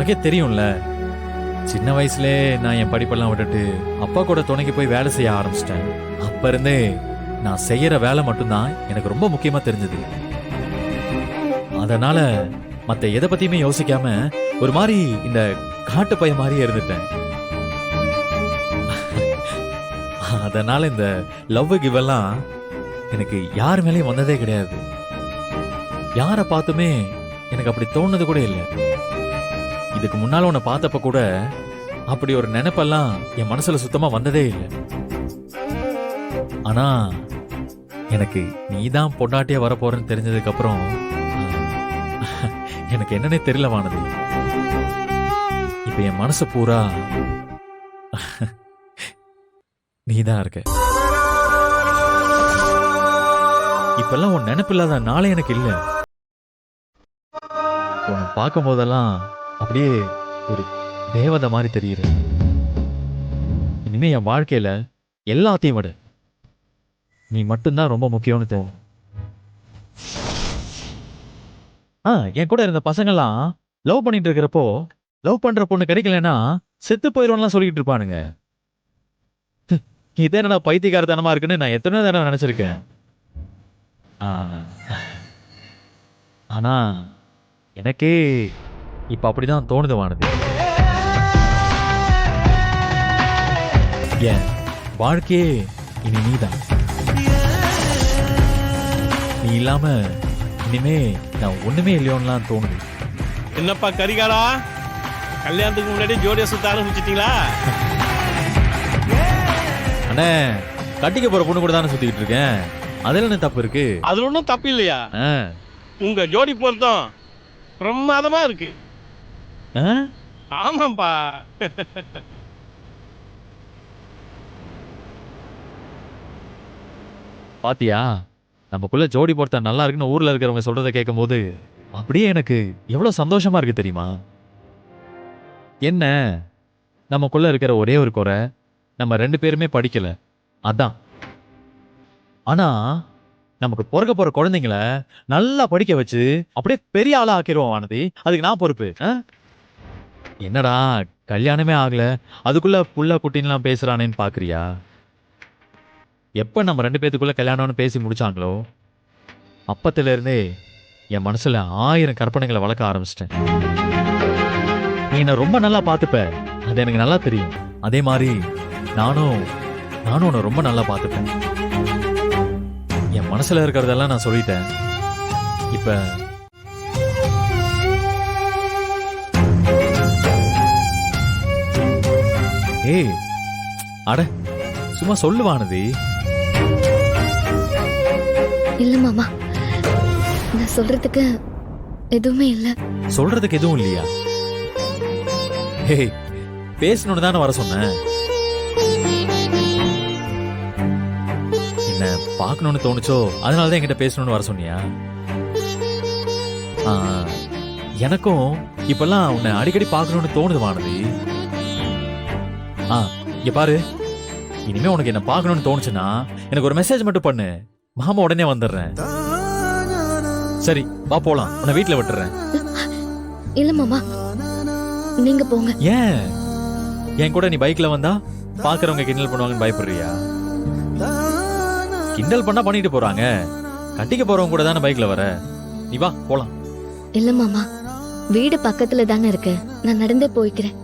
உனக்கே தெரியும்ல, சின்ன வயசுல நான் என் படிப்பெல்லாம் விட்டுட்டு அப்பா கூட துணைக்கு போய் வேலை செய்ய ஆரம்பிச்சிட்டேன். அப்ப இருந்தே நான் செய்யற வேலை மட்டும்தான் எனக்கு ரொம்ப முக்கியமா தெரிஞ்சது. அதனால மத்த எதை பத்தியுமே யோசிக்காம ஒரு மாதிரி இந்த காட்டு பையன் மாதிரியே இருந்துட்டேன். அதனால இந்த லவ் கிவ் எல்லாம் எனக்கு யார் மேலேயும் வந்ததே கிடையாது. யார பார்த்துமே எனக்கு அப்படி தோணுது கூட இல்லை. இதுக்கு முன்னால உன்னை பார்த்தப்ப கூட அப்படி ஒரு நினைப்பெல்லாம் என் மனசுல சுத்தமா வந்ததே இல்லை. ஆனா எனக்கு நீதான் பொண்டாட்டியா வரப்போறன்னு தெரிஞ்சதுக்கு அப்புறம் எனக்கு என்னன்னே தெரியல வானதி. இப்ப என் மனசு பூரா நீதான் இருக்க. இப்பெல்லாம் உன் நினைப்பு இல்லாத நாளே எனக்கு இல்ல. உன்னை பார்க்கும் போதெல்லாம் அப்படியே ஒரு தேவதை மாதிரி தெரியுற. இனிமே என் வாழ்க்கையில எல்லாத்தையும் விட நீ மட்டும்தான் ரொம்ப முக்கியம்னு தோணும். என் கூட இருந்த பசங்கள்லாம் லவ் பண்ணிட்டு இருக்கிறப்போ லவ் பண்ற பொண்ணு கிடைக்கலன்னா செத்து போயிடுவான்லாம் சொல்லிட்டு இருப்பானுங்க. இதே என்னடா பைத்தியக்காரத்தனமா இருக்குன்னு நான் எத்தனை தடவை நினைச்சிருக்கேன். ஆனா எனக்கே இப்ப அப்படிதான் தோணுது வானது. ஏன் வாழ்க்கையே இனி நீதான். நீ இல்லாம இனிமே நான் ஒண்ணுமே இல்லையோன்னுலாம் தோணுது. என்னப்பா கரிகாலா, கல்யாணத்துக்கு முன்னாடி ஜோடியா சுத்த ஆரம்பிச்சிட்டீங்களா? அண்ணே, கட்டிக்க போற பொண்ணு கூட தானே சுத்திக்கிட்டு இருக்கேன். அதுல என்ன தப்பு இருக்கு? அது ஒன்றும் தப்பு இல்லையா? உங்க ஜோடி பொருத்தம் பிரமாதமா இருக்கு. ஆமாப்பா. பாத்தியா, நமக்குள்ள ஜோடி பொருத்தம் நல்லா இருக்குன்னு ஊர்ல இருக்கிறவங்க சொல்றதை கேட்கும் போது அப்படியே எனக்கு எவ்வளவு சந்தோஷமா இருக்கு தெரியுமா? என்ன, நமக்குள்ள இருக்கிற ஒரே ஒரு குறை, நம்ம 2 பேருமே படிக்கல, அதான். ஆனா நமக்கு பிறக்க போற குழந்தைங்கள நல்லா படிக்க வச்சு அப்படியே பெரிய ஆளா ஆக்கிடுவோம் வானதி. அதுக்கு நான் பொறுப்பு. என்னடா கல்யாணமே ஆகல, அதுக்குள்ள புள்ள குட்டின்லாம் பேசுறானேன்னு பாக்குறியா? எப்ப நம்ம 2 பேத்துக்குள்ள கல்யாணம்னு பேசி முடிச்சாங்களோ அப்பத்துல இருந்தே என் மனசுல 1000 கற்பனைகளை வளர்க்க ஆரம்பிச்சிட்டேன். நீ என்ன ரொம்ப நல்லா பாத்துப்ப, அது எனக்கு நல்லா தெரியும். அதே மாதிரி நானும் உன்னை ரொம்ப நல்லா பாத்துப்பேன். என் மனசுல இருக்கிறதெல்லாம் நான் சொல்லிட்டேன். இப்ப ஏய், அட சும்மா சொல்லுவானது. இல்ல மாமா, நான் சொல்றதுக்கு எதுவுமே இல்ல. சொல்றதுக்கு எதுவும் இல்லையா? ஏய், பேசணும்னு தானே வர சொன்னேன். என்ன பார்க்கணும்னு தோணுச்சோ அதனாலதான் என்கிட்ட பேசணும்னு வர சொன்னியா? எனக்கும் இப்பெல்லாம் உன்னை அடிக்கடி பார்க்கணும்னு தோணுது வானதி. இங்க பாரு, இனிமே உனக்கு என்ன பார்க்கணும்னு தோணுச்சுன்னா எனக்கு ஒரு மெசேஜ் மட்டும் பண்ணு, மாமா உடனே வந்துடுறேன். சரி வா போலாம், உன்னை வீட்டுல விட்டுறேன். இல்ல மாமா, நீங்க போங்க. ஏன் என் கூட நீ பைக்ல வந்தா பாக்குறவங்க கிண்டல் பண்ணுவாங்கன்னு பயப்படுறியா? கிண்டல் பண்ணா பண்ணிட்டு போறாங்க, கட்டிக்க போறவங்க கூட தானே பைக்ல வர. நீ வா போலாம். இல்ல மாமா, வீடு பக்கத்துல தானே இருக்கு, நான் நடந்தே போய்க்கிறேன்.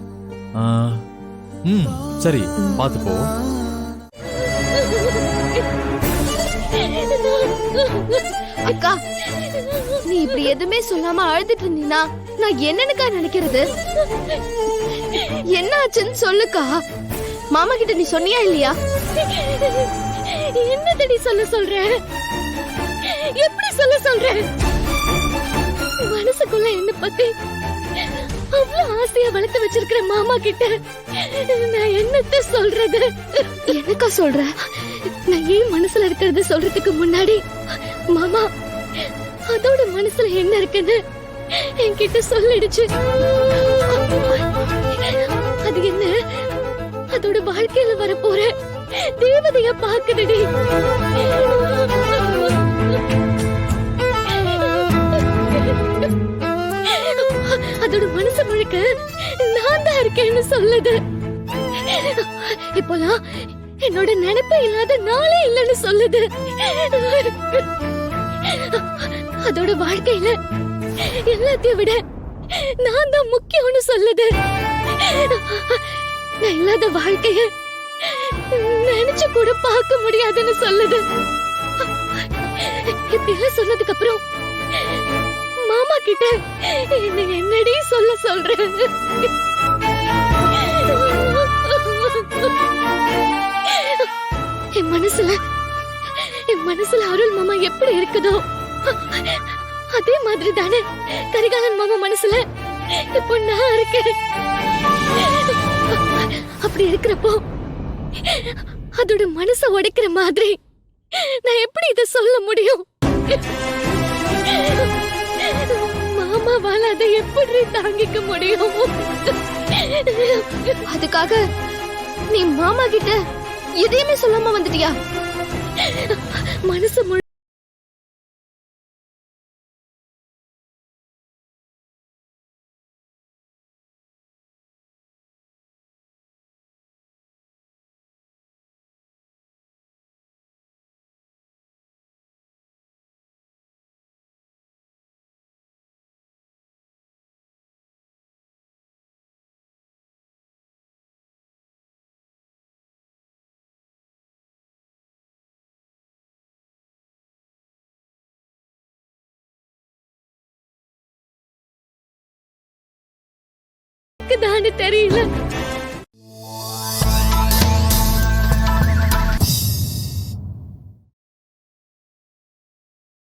சரி பாத்து போ. அக்கா, நீ இப்படி எதுவுமே சொல்லாம அழுதுட்டு இருந்தீனா நான் என்னன்னுக்கா நினைக்கிறது? என்ன ஆச்சுன்னு சொல்லுக்கா. மாமா கிட்ட நீ சொன்னியா இல்லையா? என்னதடி சொல்ல சொல்ற? எப்படி சொல்ல சொல்ற? மனசுக்குள்ள என்ன பத்தி அவ்வளவு ஆசையா வளர்த்து வச்சிருக்கிற மாமா கிட்ட நான் என்னத்த சொல்றது? எனக்கா சொல்ற? நான் ஏன் மனசுல இருக்கிறத சொல்றதுக்கு முன்னாடி மாமா அதோட மனசுல என்ன இருக்குன்னு என்கிட்ட சொல்லிடுச்சு. அது என்ன, அதோட வாழ்க்கையில வர போற தேவதைய பாக்குதடி. அதோட மனசு முழுக்க இருக்கேன்னு சொல்லுது. இப்போலாம் என்னோட நினைப்பே இல்லாத நாளே இல்லைன்னு சொல்லுது. அதோட வாழ்க்கையில எல்லாத்தையும் விட நான் தான் முக்கியம்னு சொல்லுது. நான் இல்லாத வாழ்க்கைய நினைச்சு கூட பார்க்க முடியாதுன்னு சொல்லுது. இப்படி எல்லாம் சொன்னதுக்கு அப்புறம் மாமா கிட்ட என்ன என்னடி சொல்ற? என் மனசுல அருள் மாமா எப்படி இருக்குதோ அதே மாதிரி தானே கரிகாலன் மாமா மனசுல இப்போ நான் இருக்கேன். அப்படி இருக்கிறப்போ அதோட மனச உடைக்கிற மாதிரி நான் எப்படி இத சொல்ல முடியும்? மாமாவால அதை எப்படி தாங்கிக்க முடியும்? அதுக்காக நீ மாமா கிட்ட எதையுமே சொல்லாம வந்துட்டியா? மனசு தானே தெரியல.